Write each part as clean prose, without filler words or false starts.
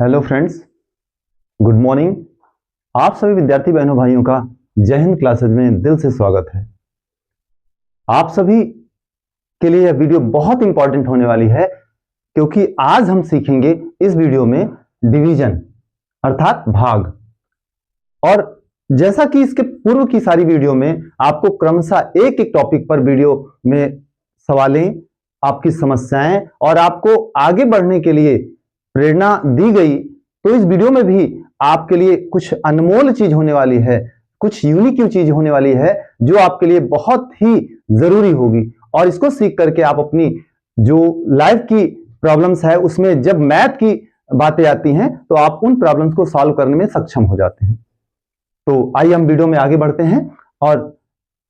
Hello friends, good morning. आप सभी विद्यार्थी बहनों भाइयों का जय हिंद क्लासेज में दिल से स्वागत है। आप सभी के लिए यह वीडियो बहुत इंपॉर्टेंट होने वाली है क्योंकि आज हम सीखेंगे इस वीडियो में डिवीजन अर्थात भाग। और जैसा कि इसके पूर्व की सारी वीडियो में आपको क्रमशः एक एक टॉपिक पर वीडियो में सवालें, आपकी समस्याएं और आपको आगे बढ़ने के लिए प्रेरणा दी गई, तो इस वीडियो में भी आपके लिए कुछ अनमोल चीज होने वाली है, कुछ यूनिक चीज होने वाली है जो आपके लिए बहुत ही जरूरी होगी। और इसको सीख करके आप अपनी जो लाइफ की प्रॉब्लम्स है उसमें जब मैथ की बातें आती हैं तो आप उन प्रॉब्लम्स को सॉल्व करने में सक्षम हो जाते हैं। तो आइए हम वीडियो में आगे बढ़ते हैं। और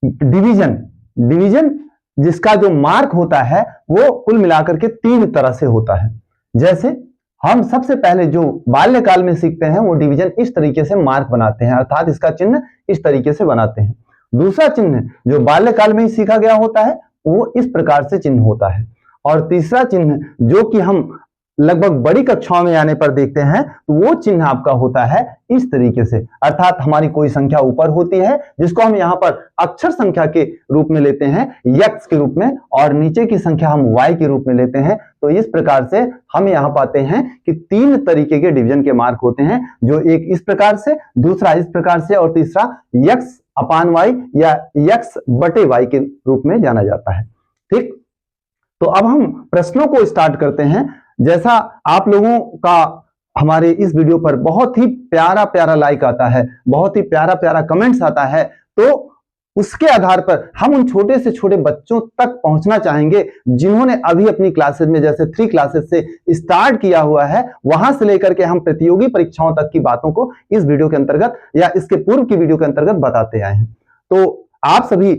डिवीजन डिवीजन जिसका जो मार्क होता है वो कुल मिलाकर के 3 तरह से होता है। जैसे हम सबसे पहले जो बाल्यकाल में सीखते हैं वो डिवीजन इस तरीके से मार्क बनाते हैं, अर्थात इसका चिन्ह इस तरीके से बनाते हैं। दूसरा चिन्ह जो बाल्यकाल में ही सीखा गया होता है वो इस प्रकार से चिन्ह होता है। और तीसरा चिन्ह जो कि हम लगभग बड़ी कक्षाओं में आने पर देखते हैं तो वो चिन्ह आपका होता है इस तरीके से, अर्थात हमारी कोई संख्या ऊपर होती है जिसको हम यहाँ पर अक्षर संख्या के रूप में लेते हैं x के रूप में, और नीचे की संख्या हम y के रूप में लेते हैं। तो इस प्रकार से हम यहाँ पाते हैं कि 3 तरीके के डिवीजन के मार्क होते हैं, जो एक इस प्रकार से, दूसरा इस प्रकार से और तीसरा x/y या x/y के रूप में जाना जाता है। ठीक, तो अब हम प्रश्नों को स्टार्ट करते हैं। जैसा आप लोगों का हमारे इस वीडियो पर बहुत ही प्यारा प्यारा लाइक आता है, बहुत ही प्यारा प्यारा कमेंट्स आता है, तो उसके आधार पर हम उन छोटे से छोटे बच्चों तक पहुंचना चाहेंगे जिन्होंने अभी अपनी क्लासेज में जैसे 3 क्लासेज से स्टार्ट किया हुआ है, वहां से लेकर के हम प्रतियोगी परीक्षाओं तक की बातों को इस वीडियो के अंतर्गत या इसके पूर्व की वीडियो के अंतर्गत बताते आए हैं। तो आप सभी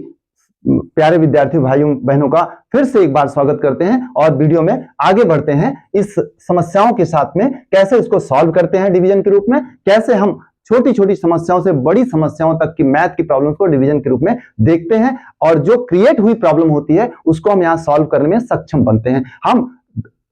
प्यारे विद्यार्थी भाइयों बहनों का फिर से एक बार स्वागत करते हैं और वीडियो में आगे बढ़ते हैं। इस समस्याओं के साथ में कैसे इसको सॉल्व करते हैं डिवीजन के रूप में, कैसे हम छोटी छोटी समस्याओं से बड़ी समस्याओं तक की मैथ की प्रॉब्लम्स को डिवीजन के रूप में देखते हैं, और जो क्रिएट हुई प्रॉब्लम होती है उसको हम यहाँ सॉल्व करने में सक्षम बनते हैं। हम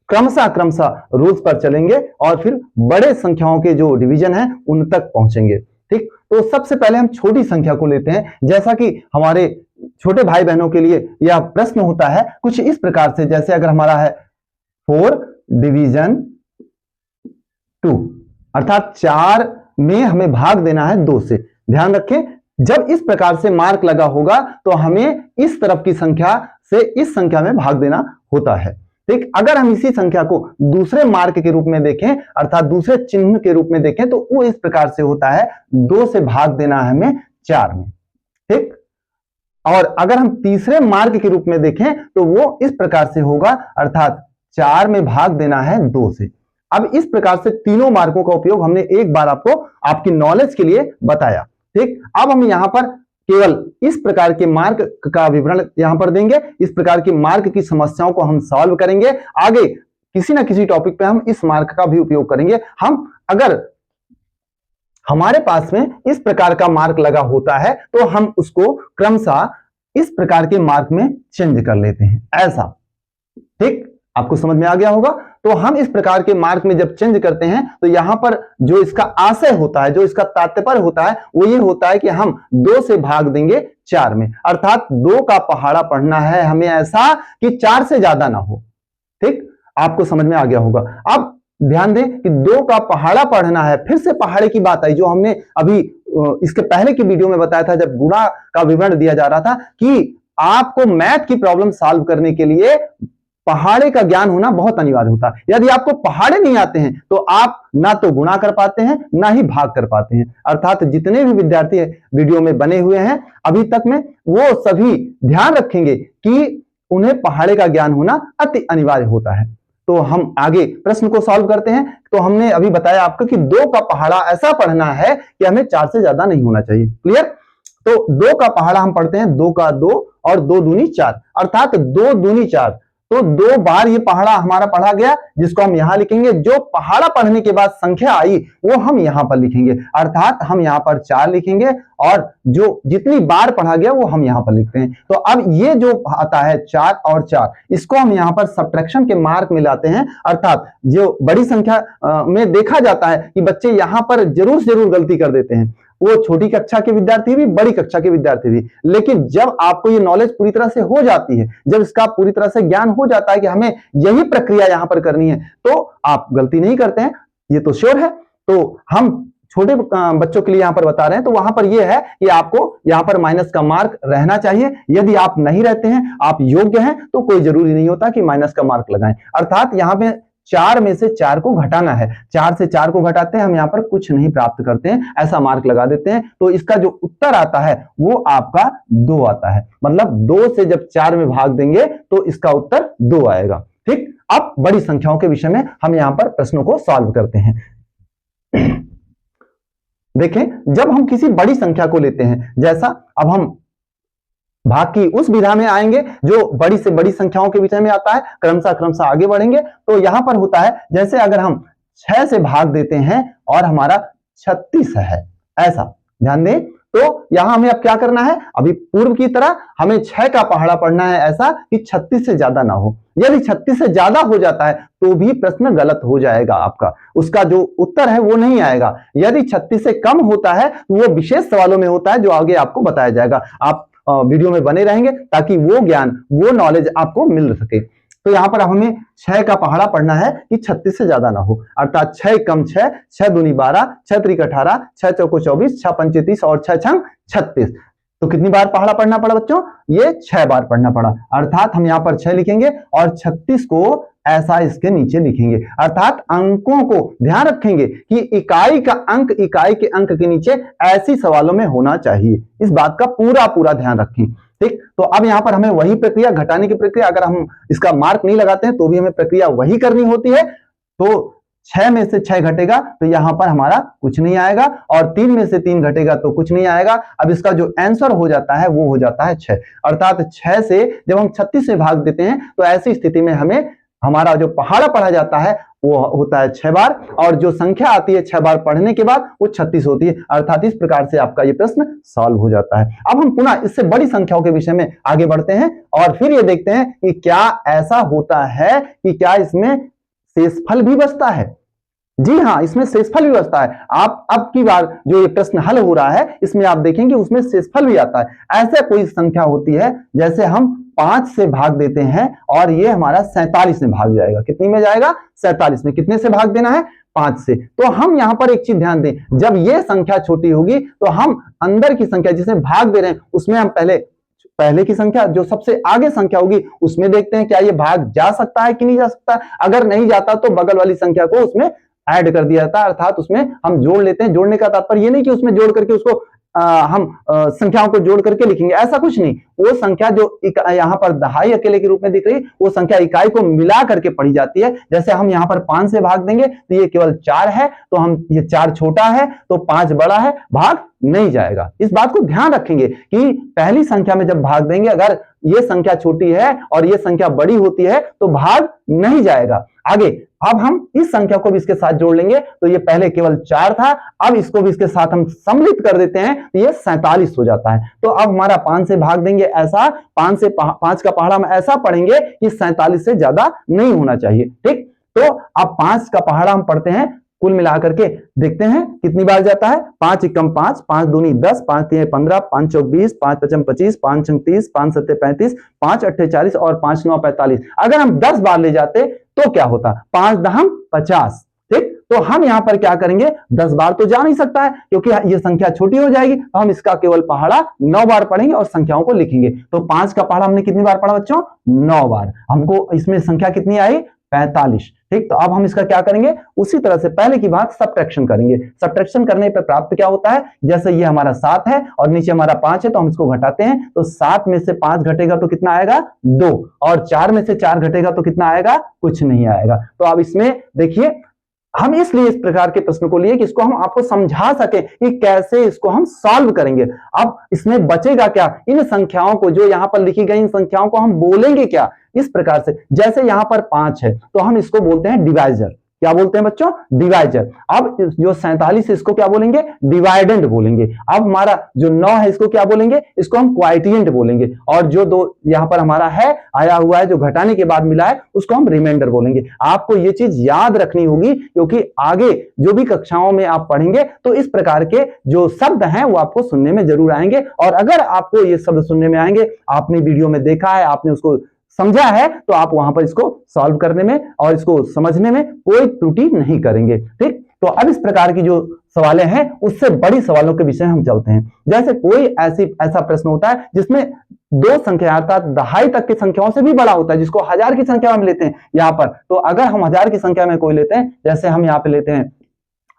क्रमशः रूल्स पर चलेंगे और फिर बड़े संख्याओं के जो डिवीजन है उन तक पहुंचेंगे। ठीक, तो सबसे पहले हम छोटी संख्या को लेते हैं। जैसा कि हमारे छोटे भाई बहनों के लिए यह प्रश्न होता है कुछ इस प्रकार से, जैसे अगर हमारा है 4 डिवीजन 2, अर्थात 4 में हमें भाग देना है 2 से। ध्यान रखें, जब इस प्रकार से मार्क लगा होगा तो हमें इस तरफ की संख्या से इस संख्या में भाग देना होता है। ठीक, अगर हम इसी संख्या को दूसरे मार्क के रूप में देखें, अर्थात दूसरे चिन्ह के रूप में देखें, तो वो इस प्रकार से होता है 2 से भाग देना है हमें 4 में। ठीक, और अगर हम तीसरे मार्क के रूप में देखें तो वो इस प्रकार से होगा, अर्थात 4 में भाग देना है 2 से। अब इस प्रकार से तीनों मार्कों का उपयोग हमने एक बार आपको आपकी नॉलेज के लिए बताया। ठीक, अब हम यहां पर केवल इस प्रकार के मार्क का विवरण यहां पर देंगे, इस प्रकार की मार्क की समस्याओं को हम सॉल्व करेंगे। आगे किसी ना किसी टॉपिक पे हम इस मार्क का भी उपयोग करेंगे। हम अगर हमारे पास में इस प्रकार का मार्क लगा होता है तो हम उसको क्रमशः इस प्रकार के मार्क में चेंज कर लेते हैं, ऐसा। ठीक, आपको समझ में आ गया होगा। तो हम इस प्रकार के मार्क में जब चेंज करते हैं तो यहां पर जो इसका आशय होता है, जो इसका तात्पर्य होता है, वो ये होता है कि हम 2 से भाग देंगे 4 में, अर्थात 2 का पहाड़ा पढ़ना है हमें ऐसा कि 4 से ज्यादा ना हो। ठीक, आपको समझ में आ गया होगा। अब ध्यान दें कि 2 का पहाड़ा पढ़ना है, फिर से पहाड़े की बात आई जो हमने अभी इसके पहले की वीडियो में बताया था, जब गुणा का विवरण दिया जा रहा था कि आपको मैथ की प्रॉब्लम सॉल्व करने के लिए पहाड़े का ज्ञान होना बहुत अनिवार्य होता है। यदि आपको पहाड़े नहीं आते हैं तो आप ना तो गुणा कर पाते हैं ना ही भाग कर पाते हैं। अर्थात जितने भी विद्यार्थी वीडियो में बने हुए हैं अभी तक में, वो सभी ध्यान रखेंगे कि उन्हें पहाड़े का ज्ञान होना अति अनिवार्य होता है। तो हम आगे प्रश्न को सॉल्व करते हैं। तो हमने अभी बताया आपको कि 2 का पहाड़ा ऐसा पढ़ना है कि हमें 4 से ज्यादा नहीं होना चाहिए। क्लियर? तो 2 का पहाड़ा हम पढ़ते हैं 2 का 2 और 2 दूनी 4, अर्थात 2 दूनी 4। तो 2 बार ये पहाड़ा हमारा पढ़ा गया, जिसको हम यहां लिखेंगे। जो पहाड़ा पढ़ने के बाद संख्या आई वो हम यहां पर लिखेंगे, अर्थात हम यहां पर 4 लिखेंगे और जो जितनी बार पढ़ा गया वो हम यहां पर लिखते हैं। तो अब ये जो आता है 4 और 4, इसको हम यहां पर सब्ट्रैक्शन के मार्क में लाते हैं, अर्थात जो बड़ी संख्या में देखा जाता है कि बच्चे यहां पर जरूर से जरूर गलती कर देते हैं, वो छोटी कक्षा के विद्यार्थी भी, बड़ी कक्षा के विद्यार्थी भी। लेकिन जब आपको ये नॉलेज पूरी तरह से हो जाती है, जब इसका पूरी तरह से ज्ञान हो जाता है कि हमें यही प्रक्रिया यहां पर करनी है, तो आप गलती नहीं करते हैं, ये तो श्योर है। तो हम छोटे बच्चों के लिए यहां पर बता रहे हैं, तो वहां पर यह है कि आपको यहां पर माइनस का मार्क रहना चाहिए। यदि आप नहीं रहते हैं, आप योग्य हैं, तो कोई जरूरी नहीं होता कि माइनस का मार्क लगाएं। अर्थात यहां पे 4 में से 4 को घटाना है, 4 से 4 को घटाते हैं हम यहां पर कुछ नहीं प्राप्त करते हैं, ऐसा मार्क लगा देते हैं। तो इसका जो उत्तर आता है वो आपका 2 आता है, मतलब 2 से जब 4 में भाग देंगे तो इसका उत्तर 2 आएगा। ठीक, अब बड़ी संख्याओं के विषय में हम यहां पर प्रश्नों को सॉल्व करते हैं। देखें, जब हम किसी बड़ी संख्या को लेते हैं, जैसा अब हम भाग की उस विधा में आएंगे जो बड़ी से बड़ी संख्याओं के विषय में आता है, क्रमशः आगे बढ़ेंगे। तो यहां पर होता है, जैसे अगर हम 6 से भाग देते हैं और हमारा 36 है, ऐसा ध्यान दें। तो यहां हमें अब क्या करना है, अभी पूर्व की तरह हमें 6 का पहाड़ा पढ़ना है, ऐसा कि 36 से ज्यादा ना हो। यदि 36 से ज्यादा हो जाता है तो भी प्रश्न गलत हो जाएगा आपका, उसका जो उत्तर है वो नहीं आएगा। यदि 36 से कम होता है तो वो विशेष सवालों में होता है, जो आगे आपको बताया जाएगा। आप वीडियो में बने रहेंगे ताकि वो ज्ञान, वो नॉलेज आपको मिल सके। तो यहां पर हमें 6 का पहाड़ा पढ़ना है कि 36 से ज्यादा ना हो, अर्थात 6 कम 6, 6 दूनी 12, 6 त्रिक 18, 6 चौको 24, 6 पंचे 30 और 6 छंग 36। तो कितनी बार पहाड़ा पढ़ना पड़ा बच्चों, ये 6 बार पढ़ना पड़ा। अर्थात हम यहां पर 6 लिखेंगे और 36 को ऐसा इसके नीचे लिखेंगे, अर्थात अंकों को ध्यान रखेंगे कि इकाई का अंक इकाई के अंक के नीचे ऐसी सवालों में होना चाहिए। इस बात का पूरा ध्यान रखें। ठीक, तो अब यहां पर हमें वही प्रक्रिया, घटाने की प्रक्रिया, अगर हम इसका मार्क नहीं लगाते हैं तो भी हमें प्रक्रिया वही करनी होती है। तो 6 में से 6 घटेगा तो यहां पर हमारा कुछ नहीं आएगा, और 3 में से 3 घटेगा तो कुछ नहीं आएगा। अब इसका जो आंसर हो जाता है वो हो जाता है 6, अर्थात 6 से जब हम 36 से भाग देते हैं तो ऐसी स्थिति में हमें हमारा जो पहाड़ा पढ़ा जाता है वो होता है 6 बार, और जो संख्या आती है 6 बार पढ़ने के बाद वो 36 होती है। अर्थात इस प्रकार से आपका ये प्रश्न सॉल्व हो जाता है। अब हम पुनः इससे बड़ी संख्याओं के विषय में आगे बढ़ते हैं और फिर ये देखते हैं कि क्या ऐसा होता है कि क्या इसमें शेषफल भी बचता है। जी हाँ, इसमें शेषफल भी बचता है। आप अब की बार जो ये प्रश्न हल हो रहा है इसमें आप देखेंगे उसमें शेषफल भी आता है। ऐसे कोई संख्या होती है, जैसे हम 5 से भाग देते हैं और ये हमारा 47 में भाग जाएगा। कितनी में जाएगा, 47 में। कितने से भाग देना है, 5 से। तो हम यहां पर एक चीज ध्यान दें, जब ये संख्या छोटी होगी तो हम अंदर की संख्या जिसे भाग दे रहे हैं उसमें हम पहले की संख्या, जो सबसे आगे संख्या होगी उसमें देखते हैं क्या ये भाग जा सकता है कि नहीं जा सकता। अगर नहीं जाता तो बगल वाली संख्या को उसमें ऐड कर दिया जाता है, अर्थात उसमें हम जोड़ लेते हैं। जोड़ने का तात्पर्य ये नहीं कि उसमें जोड़ करके उसको हम संख्याओं को जोड़ करके लिखेंगे, ऐसा कुछ नहीं। वो संख्या जो यहाँ पर दहाई अकेले के रूप में दिख रही, वो संख्या इकाई को मिला करके पढ़ी जाती है। जैसे हम यहाँ पर 5 से भाग देंगे तो ये केवल 4 है, तो हम ये 4 छोटा है तो 5 बड़ा है, भाग नहीं जाएगा। इस बात को ध्यान रखेंगे कि पहली संख्या में जब भाग देंगे, अगर ये संख्या छोटी है और ये संख्या बड़ी होती है तो भाग नहीं जाएगा। आगे अब हम इस संख्या को भी इसके साथ जोड़ लेंगे, तो ये पहले केवल 4 था, अब इसको भी इसके साथ हम सम्मिलित कर देते हैं तो ये 47 हो जाता है। तो अब हमारा 5 से भाग देंगे, ऐसा 5 का पहाड़ा हम ऐसा पढ़ेंगे कि 47 से ज्यादा नहीं होना चाहिए। ठीक, तो अब 5 का पहाड़ा हम पढ़ते हैं, कुल मिलाकर के देखते हैं कितनी बार जाता है। 5 एकम 5, 5 दूनी 10, 5 तीन 15, 5 चौक 20, 5 पचम 25, 5 छंग 30, 5 सत्ते 35, 5 अट्ठे 40 और 5 नौ 45। अगर हम 10 बार ले जाते तो क्या होता, 5 दहम 50। ठीक, तो हम यहां पर क्या करेंगे, 10 बार तो जा नहीं सकता है क्योंकि ये संख्या छोटी हो जाएगी, तो हम इसका केवल पहाड़ा 9 बार पढ़ेंगे और संख्याओं को लिखेंगे। तो 5 का पहाड़ा हमने कितनी बार पढ़ा बच्चों, 9 बार। हमको इसमें संख्या कितनी आई, 45। ठीक, तो अब हम इसका क्या करेंगे, उसी तरह से पहले की बात सब्ट्रैक्शन करेंगे। सब्ट्रैक्शन करने पर प्राप्त क्या होता है, जैसे ये हमारा 7 है और नीचे हमारा 5 है, तो हम इसको घटाते हैं, तो 7 में से 5 घटेगा तो कितना आएगा, 2, और 4 में से 4 घटेगा तो कितना आएगा, कुछ नहीं आएगा। तो अब इसमें देखिए हम इसलिए इस प्रकार के प्रश्न को लिए कि इसको हम आपको समझा सके कि कैसे इसको हम सॉल्व करेंगे। अब इसमें बचेगा क्या, इन संख्याओं को जो यहां पर लिखी गई इन संख्याओं को हम बोलेंगे क्या, इस प्रकार से। जैसे यहां पर 5 है तो हम इसको बोलते हैं डिवाइजर। क्या बोलते हैं बच्चों, डिवाइजर। अब जो 47 है इसको क्या बोलेंगे, डिवाइडेंड बोलेंगे। अब हमारा जो 9 है इसको क्या बोलेंगे, इसको हम क्वाइटिएंट बोलेंगे। और जो 2 यहां पर हमारा है आया हुआ है जो घटाने के बाद मिला है उसको हम रिमाइंडर बोलेंगे। आपको ये चीज याद रखनी होगी क्योंकि आगे जो भी कक्षाओं में आप पढ़ेंगे तो इस प्रकार के जो शब्द हैं वो आपको सुनने में जरूर आएंगे। और अगर आपको ये शब्द सुनने में आएंगे, आपने वीडियो में देखा है, आपने उसको समझा है, तो आप वहां पर इसको सॉल्व करने में और इसको समझने में कोई त्रुटि नहीं करेंगे। ठीक, तो अब इस प्रकार की जो सवालें हैं उससे बड़ी सवालों के विषय हम चलते हैं। जैसे कोई ऐसा प्रश्न होता है जिसमें 2 संख्या अर्थात दहाई तक की संख्याओं से भी बड़ा होता है, जिसको 1000 की संख्या में लेते हैं यहां पर। तो अगर हम 1000 की संख्या में कोई लेते हैं, जैसे हम यहाँ पे लेते हैं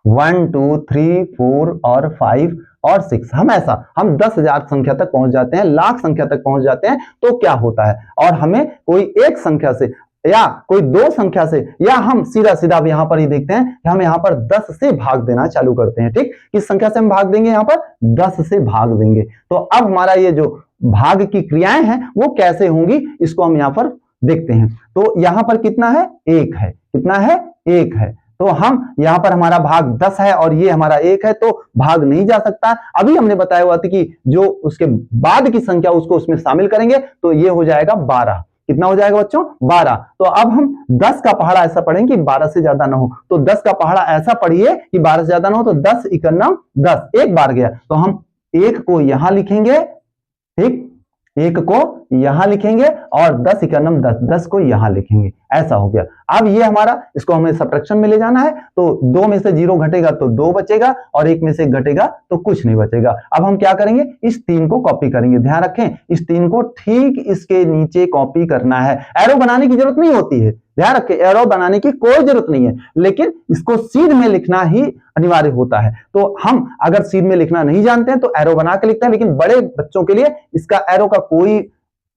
1 2 3 4 और 5 और 6, हम 10,000 संख्या तक पहुंच जाते हैं, लाख संख्या तक पहुंच जाते हैं, तो क्या होता है। और हमें कोई एक संख्या से या कोई 2 संख्या से, या हम सीधा सीधा यहां पर ही देखते हैं कि हम यहां पर 10 से भाग देना चालू करते हैं। ठीक, किस संख्या से हम भाग देंगे, यहां पर 10 से भाग देंगे। तो अब हमारा ये जो भाग की क्रियाएं हैं वो कैसे होंगी इसको हम यहां पर देखते हैं। तो यहां पर कितना है, 1 है। कितना है, 1 है। तो हम यहां पर हमारा भाग 10 है और ये हमारा 1 है, तो भाग नहीं जा सकता। अभी हमने बताया हुआ था कि जो उसके बाद की संख्या उसको उसमें शामिल करेंगे तो ये हो जाएगा 12। कितना हो जाएगा बच्चों, 12। तो अब हम 10 का पहाड़ा ऐसा पढ़ेंगे कि 12 से ज्यादा ना हो। तो 10 का पहाड़ा ऐसा पढ़िए कि 12 से ज्यादा ना हो। तो 10 इकन्नम 10, एक बार गया तो हम 1 को यहां लिखेंगे। ठीक, 1 को यहां लिखेंगे और 10 इकन्नम 10, 10 को यहां लिखेंगे। ऐसा हो गया। अब ये हमारा, इसको हमें सब्ट्रैक्शन में ले जाना है। तो 2 में से 0 घटेगा तो 2 बचेगा और 1 में से घटेगा तो कुछ नहीं बचेगा। अब हम क्या करेंगे, इस 3 को कॉपी करेंगे। ध्यान रखें, इस 3 को ठीक इसके नीचे कॉपी करना है। एरो बनाने की जरूरत नहीं होती है, ध्यान रखें, एरो बनाने की कोई जरूरत नहीं है, लेकिन इसको सीध में लिखना ही अनिवार्य होता है। तो हम अगर सीध में लिखना नहीं जानते हैं तो एरो बना के लिखते हैं, लेकिन बड़े बच्चों के लिए इसका एरो का कोई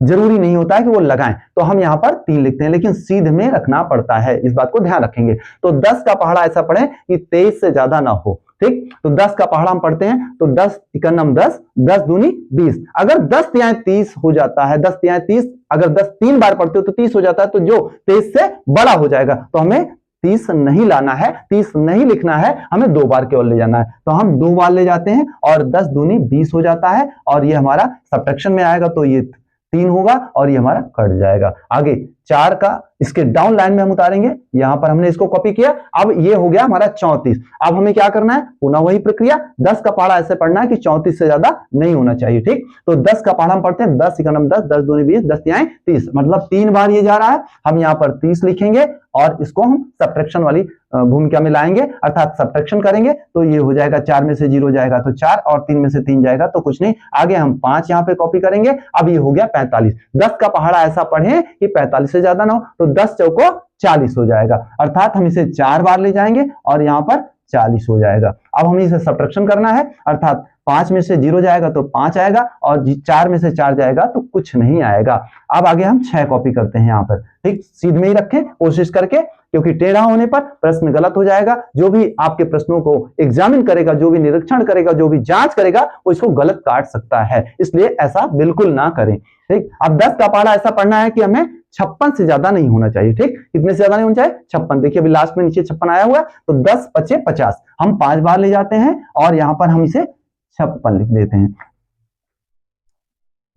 जरूरी नहीं होता है कि वो लगाएं। तो हम यहां पर 3 लिखते हैं, लेकिन सीध में रखना पड़ता है, इस बात को ध्यान रखेंगे। तो 10 का पहाड़ा ऐसा पढ़े कि 23 से ज्यादा ना हो। ठीक, तो 10 का पहाड़ा हम पढ़ते हैं तो 10 इकन्नम 10, 10 दूनी 20। अगर 10 तिहाई 30 हो जाता है, 10 तिहाई 30, अगर 10 3 बार पढ़ते हो तो 30 हो जाता है, तो जो 23 से बड़ा हो जाएगा। तो हमें 30 नहीं लाना है, 30 नहीं लिखना है, हमें 2 बार केवल ले जाना है। तो हम 2 बार ले जाते हैं और 10 दूनी 20 हो जाता है और ये हमारा सब्ट्रैक्शन में आएगा तो ये 3 होगा और ये हमारा कट जाएगा। आगे 4 का इसके डाउन लाइन में हम उतारेंगे, यहां पर हमने इसको कॉपी किया। अब ये हो गया हमारा 34। अब हमें क्या करना है, पुनः वही प्रक्रिया, 10 का पहाड़ा ऐसे पढ़ना है कि 34 से ज्यादा नहीं होना चाहिए। ठीक, तो 10 का पहाड़ा हम पढ़ते हैं 10 इकन्नम 10, 10 दूनी 20, 10 तिहाई 30, मतलब 3 बार ये जा रहा है। हम यहाँ पर 30 लिखेंगे और इसको हम सब्ट्रैक्शन वाली भूमिका में लाएंगे, अर्थात सब्ट्रैक्शन करेंगे तो ये हो जाएगा 4 में से 0 जाएगा तो 4 और 3 में से 3 जाएगा तो कुछ नहीं। आगे हम 5 यहाँ पे कॉपी करेंगे। अब ये हो गया 45। 10 का पहाड़ा ऐसा पढ़े कि 45 से ज्यादा ना हो, तो 10 चौको 40 हो जाएगा, अर्थात हम इसे 4 बार ले जाएंगे और यहाँ पर 40 हो जाएगा। अब हमें इसे सब्ट्रैक्शन करना है, अर्थात 5 में से 0 जाएगा तो 5 आएगा और 4 में से 4 जाएगा तो कुछ नहीं आएगा। अब आगे हम 6 कॉपी करते हैं यहाँ पर। ठीक, सीध में ही रखें कोशिश करके, क्योंकि टेढ़ा होने पर प्रश्न गलत हो जाएगा। जो भी आपके प्रश्नों को एग्जामिन करेगा, जो भी निरीक्षण करेगा, जो भी जांच करेगा, वो इसको गलत काट सकता है, इसलिए ऐसा बिल्कुल ना करें। ठीक, अब 10 का पहाड़ा ऐसा पढ़ना है कि हमें 56 से ज्यादा नहीं होना चाहिए। ठीक, कितने से ज्यादा नहीं होना चाहिए, 56। देखिए अभी लास्ट में नीचे 56 आया हुआ है, तो 10 पचे 50, हम 5 बार ले जाते हैं और यहां पर हम इसे 56 लिख देते हैं,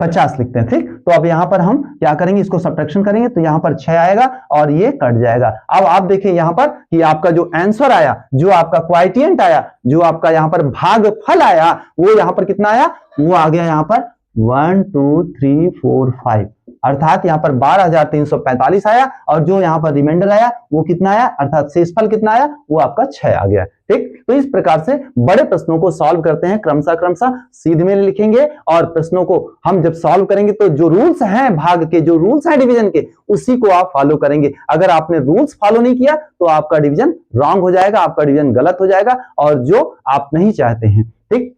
50 लिखते हैं। ठीक, तो अब यहां पर हम क्या करेंगे, इसको सब्ट्रैक्शन करेंगे तो यहां पर 6 आएगा और ये कट जाएगा। अब आप देखिए यहां पर कि आपका जो आंसर आया, जो आपका क्वाइटिएंट आया, जो आपका यहां पर भागफल आया, वो यहां पर कितना आया, वो आ गया यहां पर 1 2 3 4 5, अर्थात यहां पर 12,345 आया। और जो यहां पर रिमाइंडर आया वो कितना आया, अर्थात शेषफल कितना आया, वो आपका 6 आ गया। ठीक, तो इस प्रकार से बड़े प्रश्नों को सॉल्व करते हैं, क्रमशः सीध में लिखेंगे और प्रश्नों को हम जब सॉल्व करेंगे तो जो रूल्स हैं भाग के, जो रूल्स हैं डिवीजन के, उसी को आप फॉलो करेंगे। अगर आपने रूल्स फॉलो नहीं किया तो आपका डिवीजन रॉन्ग हो जाएगा, आपका डिवीजन गलत हो जाएगा, और जो आप नहीं चाहते हैं। ठीक,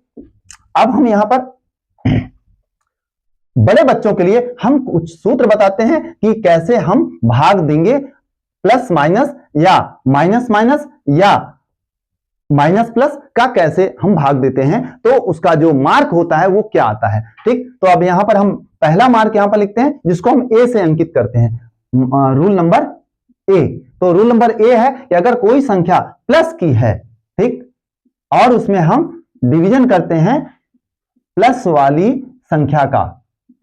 अब हम यहां पर बड़े बच्चों के लिए हम कुछ सूत्र बताते हैं कि कैसे हम भाग देंगे, प्लस माइनस या माइनस माइनस या माइनस प्लस का कैसे हम भाग देते हैं, तो उसका जो मार्क होता है वो क्या आता है। ठीक, तो अब यहां पर हम पहला मार्क यहां पर लिखते हैं जिसको हम ए से अंकित करते हैं, रूल नंबर ए। तो रूल नंबर ए है कि अगर कोई संख्या प्लस की है, ठीक, और उसमें हम डिवीजन करते हैं प्लस वाली संख्या का,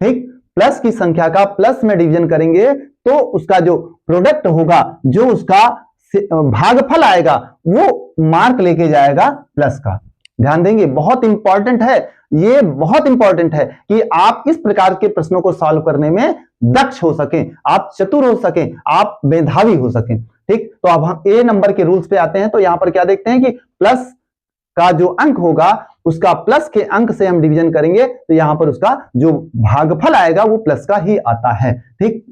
ठीक, प्लस की संख्या का प्लस में डिवीजन करेंगे तो उसका जो प्रोडक्ट होगा, जो उसका भागफल आएगा, वो मार्क लेके जाएगा प्लस का। ध्यान देंगे, बहुत इंपॉर्टेंट है, ये बहुत इंपॉर्टेंट है कि आप इस प्रकार के प्रश्नों को सॉल्व करने में दक्ष हो सकें, आप चतुर हो सकें, आप मेधावी हो सकें। ठीक, तो अब हम ए नंबर के रूल्स पे आते हैं। तो यहां पर क्या देखते हैं कि प्लस का जो अंक होगा उसका प्लस के अंक से हम डिवीजन करेंगे तो यहां पर उसका जो भागफल आएगा वो प्लस का ही आता है। ठीक,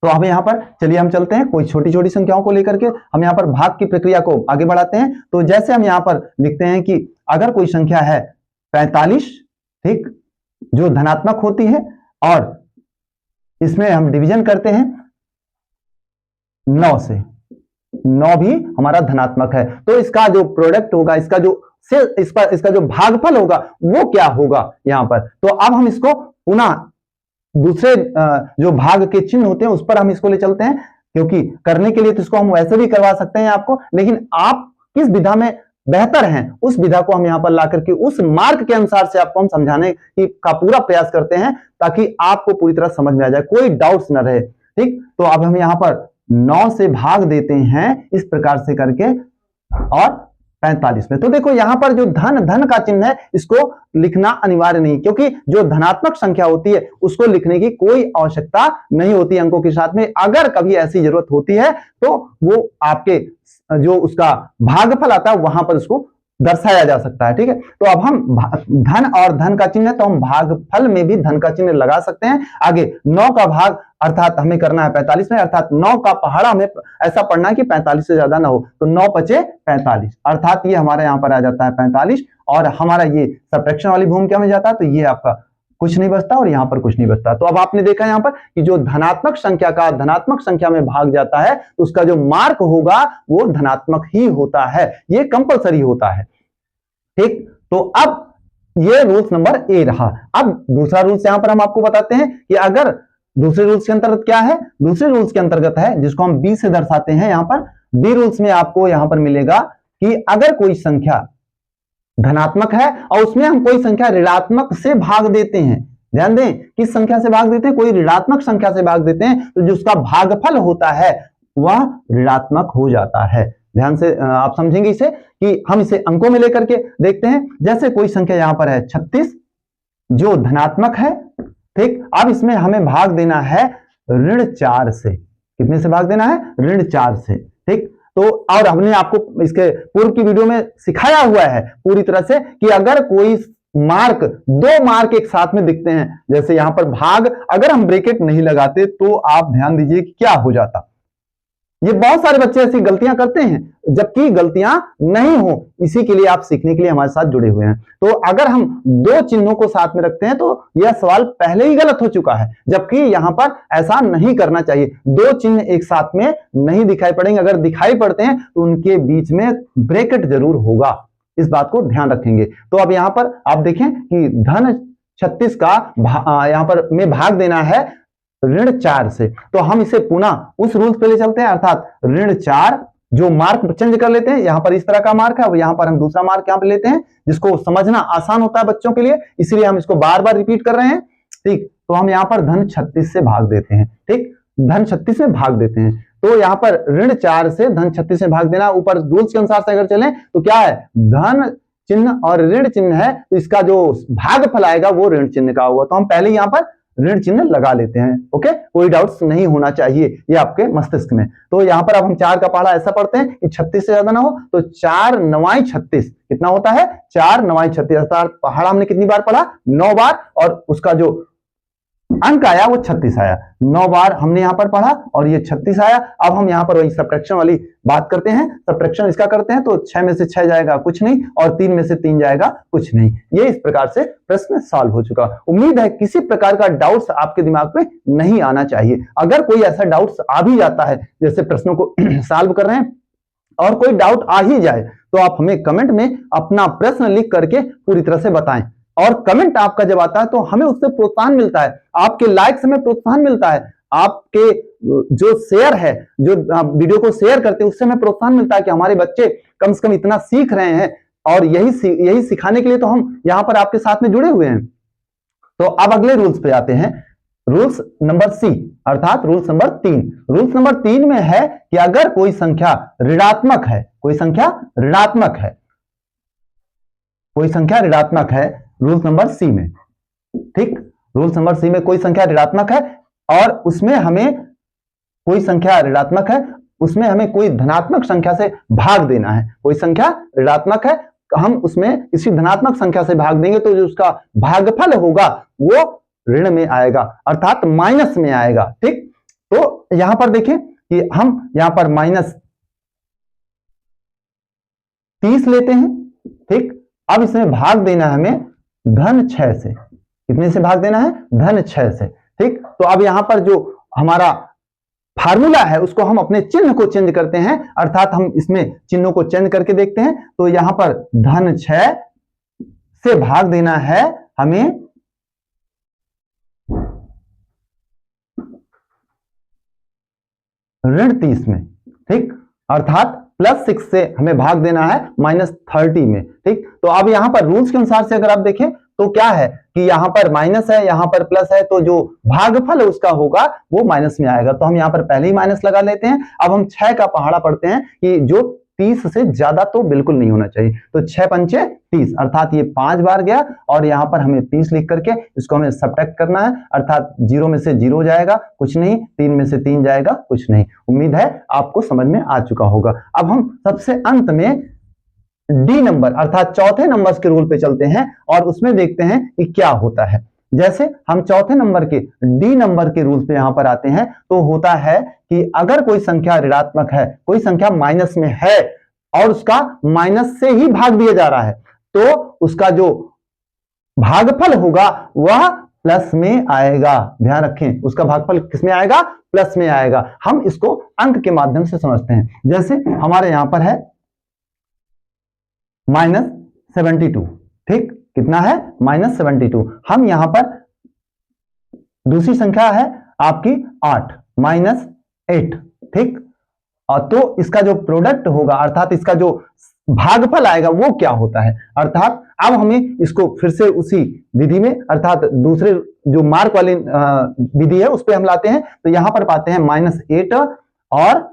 तो अब यहां पर चलिए हम चलते हैं कोई छोटी छोटी संख्याओं को लेकर के हम यहां पर भाग की प्रक्रिया को आगे बढ़ाते हैं। तो जैसे हम यहां पर लिखते हैं कि अगर कोई संख्या है 45, ठीक, जो धनात्मक होती है और इसमें हम डिवीजन करते हैं 9 से, 9 भी हमारा धनात्मक है, तो इसका जो प्रोडक्ट होगा, इसका जो इसका जो भागफल होगा वो क्या होगा यहां पर। तो अब हम इसको पुनः दूसरे जो भाग के चिन्ह होते हैं उस पर हम इसको ले चलते हैं, क्योंकि करने के लिए तो इसको हम वैसे भी करवा सकते हैं आपको, लेकिन आप किस विधा में बेहतर हैं उस विधा को हम यहां पर ला करके उस मार्क के अनुसार से आपको हम समझाने का पूरा प्रयास करते हैं ताकि आपको पूरी तरह समझ में आ जाए, कोई डाउट्स न रहे। ठीक, तो अब हम यहां पर 9 से भाग देते हैं इस प्रकार से करके और 45 में। तो देखो यहां पर जो धन का चिन्ह है इसको लिखना अनिवार्य नहीं, क्योंकि जो धनात्मक संख्या होती है उसको लिखने की कोई आवश्यकता नहीं होती अंकों के साथ में। अगर कभी ऐसी जरूरत होती है तो वो आपके जो उसका भागफल आता है वहां पर उसको दर्शाया जा सकता है। ठीक है, तो अब हम धन और धन का चिन्ह है तो हम भागफल में भी धन का चिन्ह लगा सकते हैं। आगे 9 का भाग अर्थात हमें करना है 45 में, अर्थात 9 का पहाड़ा हमें ऐसा पढ़ना है कि 45 से ज्यादा ना हो, तो 9 पचे 45, अर्थात ये हमारे यहां पर आ जाता है 45 और हमारा ये सबट्रैक्शन वाली भूमिका में जाता है, तो ये आपका कुछ नहीं बचता और यहां पर कुछ नहीं बचता। तो अब आपने देखा यहां पर कि जो धनात्मक संख्या का धनात्मक संख्या में भाग जाता है तो उसका जो मार्क होगा वो धनात्मक ही होता है, ये कंपलसरी होता है। ठीक, तो अब ये रूल्स नंबर ए रहा। अब दूसरा रूल्स यहां पर हम आपको बताते हैं कि अगर दूसरे रूल्स के अंतर्गत क्या है, दूसरे रूल्स के अंतर्गत है जिसको हम बी से दर्शाते हैं। यहां पर बी रूल्स में आपको यहां पर मिलेगा कि अगर कोई संख्या धनात्मक है और उसमें हम कोई संख्या ऋणात्मक से भाग देते हैं, ध्यान दें किस संख्या से भाग देते हैं, कोई ऋणात्मक संख्या से भाग देते हैं, तो जो उसका भागफल होता है वह ऋणात्मक हो जाता है। ध्यान से आप समझेंगे इसे कि हम इसे अंकों में लेकर के देखते हैं। जैसे कोई संख्या यहां पर है 36 जो धनात्मक है, ठीक, अब इसमें हमें भाग देना है ऋण 4 से। कितने से भाग देना है? ऋण 4 से। ठीक, तो और हमने आपको इसके पूर्व की वीडियो में सिखाया हुआ है पूरी तरह से कि अगर कोई मार्क, 2 मार्क एक साथ में दिखते हैं, जैसे यहां पर भाग, अगर हम ब्रैकेट नहीं लगाते तो आप ध्यान दीजिए कि क्या हो जाता। ये बहुत सारे बच्चे ऐसी गलतियां करते हैं जबकि गलतियां नहीं हो, इसी के लिए आप सीखने के लिए हमारे साथ जुड़े हुए हैं। तो अगर हम 2 चिन्हों को साथ में रखते हैं तो यह सवाल पहले ही गलत हो चुका है, जबकि यहां पर ऐसा नहीं करना चाहिए। 2 चिन्ह एक साथ में नहीं दिखाई पड़ेंगे, अगर दिखाई पड़ते हैं तो उनके बीच में ब्रैकेट जरूर होगा, इस बात को ध्यान रखेंगे। तो अब यहां पर आप देखें कि धन 36 का यहां पर में भाग देना है ऋण 4 से, तो हम इसे पुनः उस रूल्स पे ले चलते हैं, अर्थात ऋण 4 जो मार्क चेंज कर लेते हैं। यहां पर इस तरह का मार्क है, अब यहां पर हम दूसरा मार्क यहां पे लेते हैं जिसको समझना आसान होता है बच्चों के लिए, इसलिए हम इसको बार बार रिपीट कर रहे हैं। ठीक, तो हम यहां पर धन 36 से भाग देते हैं। ठीक, धन 36 में भाग देते हैं, तो यहां पर ऋण 4 से धन 36 में भाग देना। ऊपर रूल्स के अनुसार से अगर चलें तो क्या है, धन चिन्ह और ऋण चिन्ह है, तो इसका जो भागफल आएगा वो ऋण चिन्ह का होगा, तो हम पहले यहां पर ऋण चिन्ह लगा लेते हैं। ओके, कोई डाउट्स नहीं होना चाहिए ये आपके मस्तिष्क में। तो यहां पर अब हम 4 का पहाड़ा ऐसा पढ़ते हैं कि 36 से ज्यादा ना हो, तो 4 9 36 कितना होता है, 4 9 36, अर्थात पहाड़ा हमने कितनी बार पढ़ा, 9 बार, और उसका जो अंक आया वो 36 आया। 9 बार हमने यहां पर पढ़ा और ये 36 आया। अब हम यहां पर वही सब्ट्रैक्शन वाली बात करते हैं। सब्ट्रैक्शन इसका करते हैं तो 6 में से 6 जाएगा कुछ नहीं, और 3 में से 3 जाएगा कुछ नहीं। ये इस प्रकार से प्रश्न सॉल्व हो चुका। उम्मीद है किसी प्रकार का डाउट्स आपके दिमाग में नहीं आना चाहिए। अगर कोई ऐसा डाउट्स आ भी जाता है, जैसे प्रश्नों को सॉल्व कर रहे हैं और कोई डाउट आ ही जाए तो आप हमें कमेंट में अपना प्रश्न लिख करके पूरी तरह से बताएं। और कमेंट आपका जब आता है तो हमें उससे प्रोत्साहन मिलता है, आपके लाइक्स हमें प्रोत्साहन मिलता है, आपके जो शेयर है, जो वीडियो को शेयर करते हैं उससे हमें प्रोत्साहन मिलता है कि हमारे बच्चे कम से कम इतना सीख रहे हैं, और यही सिखाने के लिए तो हम यहाँ पर आपके साथ में जुड़े हुए हैं। तो अब अगले रूल्स पे आते हैं, रूल्स नंबर सी, अर्थात रूल्स नंबर 3। रूल्स नंबर 3 में है कि अगर कोई संख्या ऋणात्मक है, कोई संख्या ऋणात्मक है, कोई संख्या ऋणात्मक है, रूल्स नंबर सी में, ठीक, रूल्स नंबर सी में कोई संख्या ऋणात्मक है और उसमें हमें कोई संख्या ऋणात्मक है, उसमें हमें कोई धनात्मक संख्या से भाग देना है। कोई संख्या ऋणात्मक है, हम उसमें किसी धनात्मक संख्या से भाग देंगे तो जो उसका भागफल होगा वो ऋण में आएगा, अर्थात माइनस में आएगा। ठीक, तो यहां पर देखें कि हम यहां पर -30 लेते हैं। ठीक, अब इसमें भाग देना है हमें धन 6 से। कितने से भाग देना है? धन 6 से। ठीक, तो अब यहां पर जो हमारा फार्मूला है उसको हम अपने चिन्ह को चेंज करते हैं, अर्थात हम इसमें चिन्हों को चेंज करके देखते हैं। तो यहां पर धन 6 से भाग देना है हमें ऋण 30 में। ठीक, अर्थात +6 से हमें भाग देना है -30 में। ठीक, तो अब यहां पर रूल्स के अनुसार से अगर आप देखें तो क्या है कि यहां पर माइनस है, यहां पर प्लस है, तो जो भागफल उसका होगा वो माइनस में आएगा। तो हम यहां पर पहले ही माइनस लगा लेते हैं। अब हम 6 का पहाड़ा पढ़ते हैं कि जो 30 से ज्यादा तो बिल्कुल नहीं होना चाहिए। तो 6 पंचे 30, अर्थात ये 5 बार गया और यहां पर हमें 30 लिख करके इसको हमें सब्ट्रैक्ट करना है, अर्थात 0 में से 0 जाएगा कुछ नहीं, 3 में से 3 जाएगा कुछ नहीं। उम्मीद है आपको समझ में आ चुका होगा। अब हम सबसे अंत में डी नंबर अर्थात चौथे नंबर के रूल पे चलते हैं और उसमें देखते हैं कि क्या होता है। जैसे हम चौथे नंबर के डी नंबर के रूल पे यहां पर आते हैं तो होता है कि अगर कोई संख्या ऋणात्मक है, कोई संख्या माइनस में है और उसका माइनस से ही भाग दिया जा रहा है, तो उसका जो भागफल होगा वह प्लस में आएगा। ध्यान रखें, उसका भागफल किसमें आएगा? प्लस में आएगा। हम इसको अंक के माध्यम से समझते हैं। जैसे हमारे यहां पर है -72। ठीक, कितना है? -72। हम यहां पर दूसरी संख्या है आपकी 8 -8। ठीक, और तो इसका जो प्रोडक्ट होगा अर्थात इसका जो भागफल आएगा वो क्या होता है? अर्थात अब हमें इसको फिर से उसी विधि में अर्थात दूसरे जो मार्क वाली विधि है उस पर हम लाते हैं। तो यहां पर पाते हैं -8 और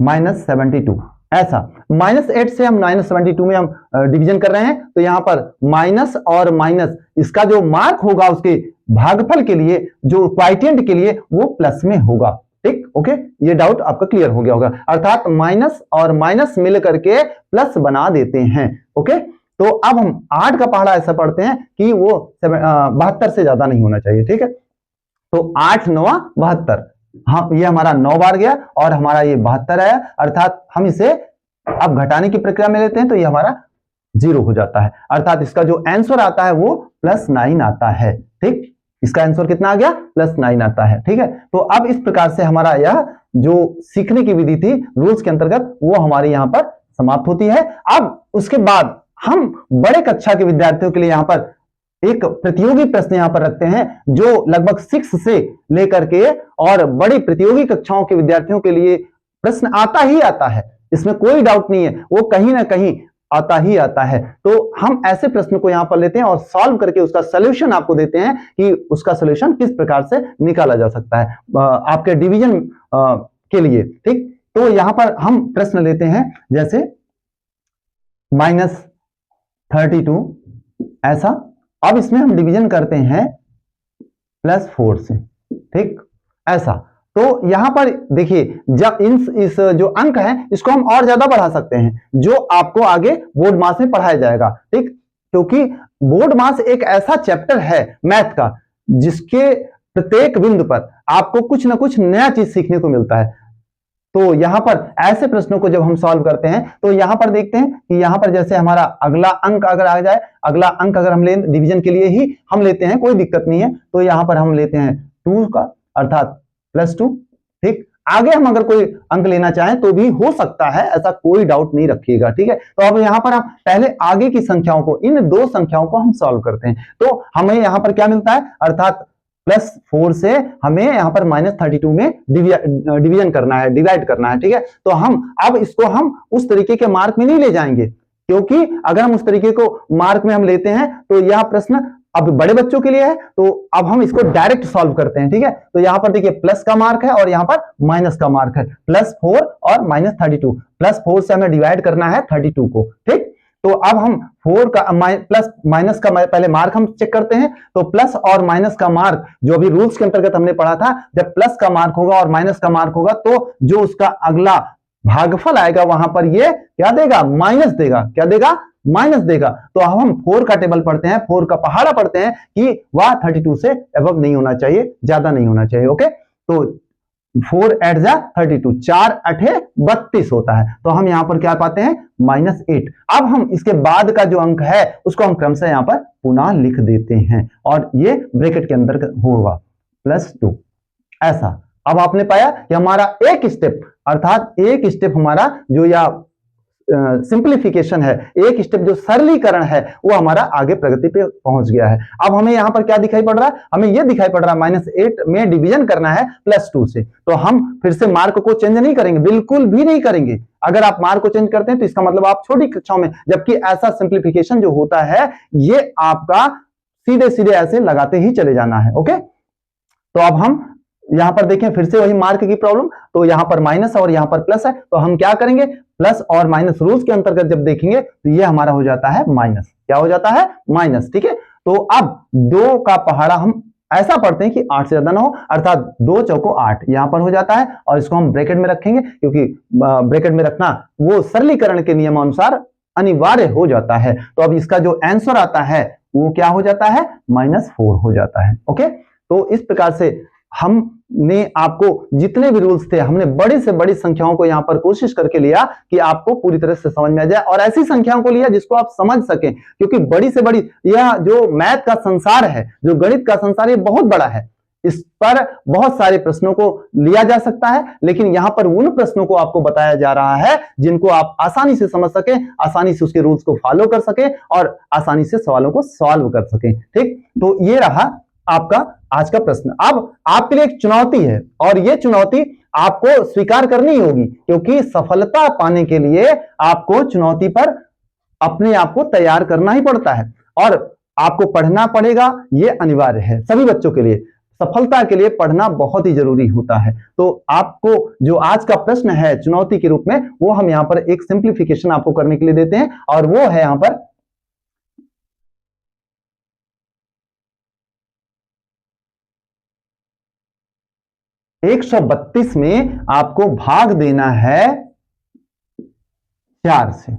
-72। ऐसा -8 से हम -72 में हम डिवीजन कर रहे हैं। तो यहां पर माइनस और माइनस इसका जो मार्क होगा उसके भागफल के लिए, जो क्वाइटिएंट के लिए, वो प्लस में होगा। ठीक, ओके, ये डाउट आपका क्लियर हो गया होगा। अर्थात माइनस और माइनस मिल करके प्लस बना देते हैं। ओके, तो अब हम 8 का पहाड़ा ऐसा पढ़ते हैं कि वो 72 से ज्यादा नहीं होना चाहिए। ठीक है, तो 8 9 72, हाँ ये हमारा 9 बार गया और हमारा ये 72 आया, अर्थात हम इसे अब घटाने की प्रक्रिया में लेते हैं तो ये हमारा 0 हो जाता है। अर्थात इसका जो आंसर आता है वो +9 आता है। ठीक, इसका आंसर कितना आ गया? +9 आता है। ठीक है, तो अब इस प्रकार से हमारा यह जो सीखने की विधि थी रूल्स के अंतर्गत वो हमारी यहां पर समाप्त होती है। अब उसके बाद हम बड़े कक्षा के विद्यार्थियों के लिए यहां पर एक प्रतियोगी प्रश्न यहां पर रखते हैं जो लगभग 6 से लेकर के और बड़ी प्रतियोगी कक्षाओं के विद्यार्थियों के लिए प्रश्न आता ही आता है, इसमें कोई डाउट नहीं है, वो कहीं ना कहीं आता ही आता है। तो हम ऐसे प्रश्न को यहां पर लेते हैं और सॉल्व करके उसका सॉल्यूशन आपको देते हैं कि उसका सॉल्यूशन किस प्रकार से निकाला जा सकता है आपके डिवीजन के लिए। ठीक, तो यहां पर हम प्रश्न लेते हैं जैसे -32 ऐसा। अब इसमें हम डिवीजन करते हैं +4 से। ठीक, ऐसा। तो यहां पर देखिए जब इस जो अंक है इसको हम और ज्यादा बढ़ा सकते हैं जो आपको आगे बोर्ड मास में पढ़ाया जाएगा। ठीक, क्योंकि बोर्ड मास एक ऐसा चैप्टर है मैथ का जिसके प्रत्येक बिंदु पर आपको कुछ ना कुछ नया चीज सीखने को मिलता है। तो यहां पर ऐसे प्रश्नों को जब हम सॉल्व करते हैं तो यहां पर देखते हैं कि यहां पर जैसे हमारा अगला अंक अगर आ जाए, अगला अंक अगर हम ले डिवीजन के लिए ही हम लेते हैं, कोई दिक्कत नहीं है। तो यहां पर हम लेते हैं 2 का अर्थात +2। ठीक, आगे हम अगर कोई अंक लेना चाहें तो भी हो सकता है, ऐसा कोई डाउट नहीं रखिएगा, ठीक है। तो अब यहां पर हम पहले आगे की संख्याओं को, इन दो संख्याओं को हम सॉल्व करते हैं। तो हमें यहां पर क्या मिलता है, अर्थात +4 से हमें यहां पर -32 में डिवीजन करना है, डिवाइड करना है, ठीक है। तो अब इसको हम उस तरीके के मार्क में नहीं ले जाएंगे, क्योंकि अगर हम उस तरीके को मार्क में हम लेते हैं तो यह प्रश्न अब बड़े बच्चों के लिए है। तो अब हम इसको डायरेक्ट सॉल्व करते हैं, ठीक है। तो यहां पर देखिए प्लस का मार्क है और यहां पर माइनस का मार्क है, +4 और -32। +4 से हमें डिवाइड करना है 32 को, ठीक। तो अब हम 4 का प्लस माइनस का पहले मार्क हम चेक करते हैं। तो प्लस और माइनस का मार्क जो अभी रूल्स के अंतर्गत हमने पढ़ा था, जब प्लस का मार्क होगा और माइनस का मार्क होगा तो जो उसका अगला भागफल आएगा वहां पर ये क्या देगा, माइनस देगा। क्या देगा, माइनस देगा। तो अब हम 4 का टेबल पढ़ते हैं, 4 का पहाड़ा पढ़ते हैं कि वह 32 से अबव नहीं होना चाहिए, ज्यादा नहीं होना चाहिए, ओके। तो 4 8 जा 32, 4 8 32 होता है। तो हम यहां पर क्या पाते हैं, -8। अब हम इसके बाद का जो अंक है उसको हम क्रमशः यहां पर पुनः लिख देते हैं और ये ब्रैकेट के अंदर होगा +2, ऐसा। अब आपने पाया कि हमारा एक स्टेप, अर्थात एक स्टेप हमारा जो या सिंप्लीफिकेशन है, एक स्टेप जो सरलीकरण है, वो हमारा आगे प्रगति पे पहुंच गया है। अब हमें यहां पर क्या दिखाई पड़ रहा है, हमें यह दिखाई पड़ रहा है -8 में डिवीजन करना है +2 से। तो हम फिर से मार्क को चेंज नहीं करेंगे, बिल्कुल भी नहीं करेंगे। अगर आप मार्क को चेंज करते हैं तो इसका मतलब आप छोटी कक्षाओं में, जबकि ऐसा सिंप्लीफिकेशन जो होता है ये आपका सीधे सीधे ऐसे लगाते ही चले जाना है, ओके। तो अब हम यहां पर देखें फिर से वही मार्क की प्रॉब्लम। तो यहां पर माइनस और यहां पर प्लस है, तो हम क्या करेंगे, प्लस और माइनस रूल्स के अंतर्गत जब देखेंगे तो ये हमारा हो जाता है माइनस। क्या हो जाता है, माइनस, ठीक है। तो अब 2 का पहाड़ा हम ऐसा पढ़ते हैं कि 8 से ज्यादा ना हो, अर्थात 2 चौको 8 यहां पर हो जाता है और इसको हम ब्रैकेट में रखेंगे, क्योंकि ब्रैकेट में रखना वो सरलीकरण के नियमानुसार अनिवार्य हो जाता है। तो अब इसका जो आंसर आता है वो क्या हो जाता है, -4 हो जाता है, ओके। तो इस प्रकार से हमने आपको जितने भी रूल्स थे, हमने बड़ी से बड़ी संख्याओं को यहां पर कोशिश करके लिया कि आपको पूरी तरह से समझ में आ जाए, और ऐसी संख्याओं को लिया जिसको आप समझ सकें, क्योंकि बड़ी से बड़ी यह जो मैथ का संसार है, जो गणित का संसार, ये बहुत बड़ा है। इस पर बहुत सारे प्रश्नों को लिया जा सकता है, लेकिन यहां पर उन प्रश्नों को आपको बताया जा रहा है जिनको आप आसानी से समझ सकें, आसानी से उसके रूल्स को फॉलो कर सकें और आसानी से सवालों को सॉल्व कर सकें, ठीक। तो ये रहा आपका आज का प्रश्न। अब आपके लिए एक चुनौती है और यह चुनौती आपको स्वीकार करनी होगी, क्योंकि सफलता पाने के लिए आपको चुनौती पर अपने आप को तैयार करना ही पड़ता है और आपको पढ़ना पड़ेगा। यह अनिवार्य है सभी बच्चों के लिए, सफलता के लिए पढ़ना बहुत ही जरूरी होता है। तो आपको जो आज का प्रश्न है चुनौती के रूप में, वो हम यहां पर एक सिंप्लीफिकेशन आपको करने के लिए देते हैं, और वो है यहां पर 132 में आपको भाग देना है 4 से,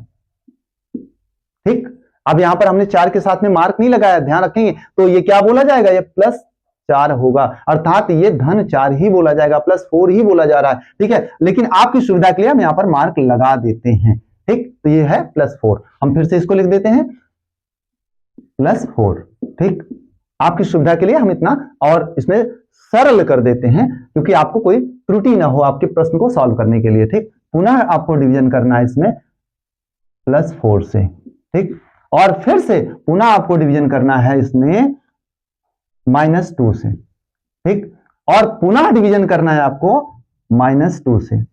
ठीक। अब यहां पर हमने 4 के साथ में मार्क नहीं लगाया, ध्यान रखेंगे। तो ये क्या बोला जाएगा, ये +4 होगा, अर्थात ये -4 ही बोला जाएगा, +4 ही बोला जा रहा है, ठीक है। लेकिन आपकी सुविधा के लिए हम यहां पर मार्क लगा देते हैं, ठीक। तो ये है +4, हम फिर से इसको लिख देते हैं +4, ठीक। आपकी सुविधा के लिए हम इतना और इसमें सरल कर देते हैं, क्योंकि आपको कोई त्रुटि ना हो आपके प्रश्न को सॉल्व करने के लिए, ठीक। पुनः आपको डिवीजन करना है इसमें +4 से, ठीक। और फिर से पुनः आपको डिवीजन करना है इसमें -2 से, ठीक। और पुनः डिवीजन करना है आपको -2 से।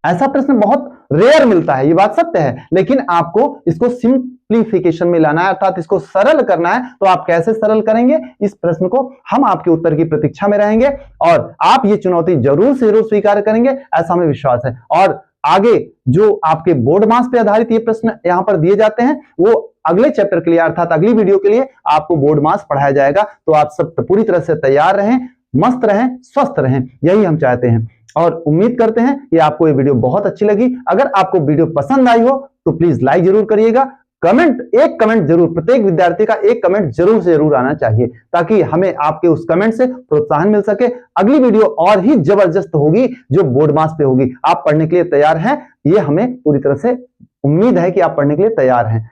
ऐसा प्रश्न बहुत रेयर मिलता है, ये बात सत्य है, लेकिन आपको इसको सिंप्लीफिकेशन में लाना है, अर्थात इसको सरल करना है। तो आप कैसे सरल करेंगे इस प्रश्न को, हम आपके उत्तर की प्रतीक्षा में रहेंगे और आप ये चुनौती जरूर से जरूर स्वीकार करेंगे, ऐसा हमें विश्वास है। और आगे जो आपके बोर्ड मास पे आधारित ये प्रश्न यहां पर दिए जाते हैं, वो अगले चैप्टर के लिए, अर्थात अगली वीडियो के लिए आपको बोर्ड मास पढ़ाया जाएगा। तो आप सब पूरी तरह से तैयार रहें, मस्त रहें, स्वस्थ रहें, यही हम चाहते हैं। और उम्मीद करते हैं कि आपको ये वीडियो बहुत अच्छी लगी। अगर आपको वीडियो पसंद आई हो तो प्लीज लाइक जरूर करिएगा, एक कमेंट जरूर, प्रत्येक विद्यार्थी का एक कमेंट जरूर से जरूर आना चाहिए, ताकि हमें आपके उस कमेंट से प्रोत्साहन मिल सके। अगली वीडियो और ही जबरदस्त होगी जो बोर्ड मास पे होगी। आप पढ़ने के लिए तैयार हैं, ये हमें पूरी तरह से उम्मीद है कि आप पढ़ने के लिए तैयार हैं।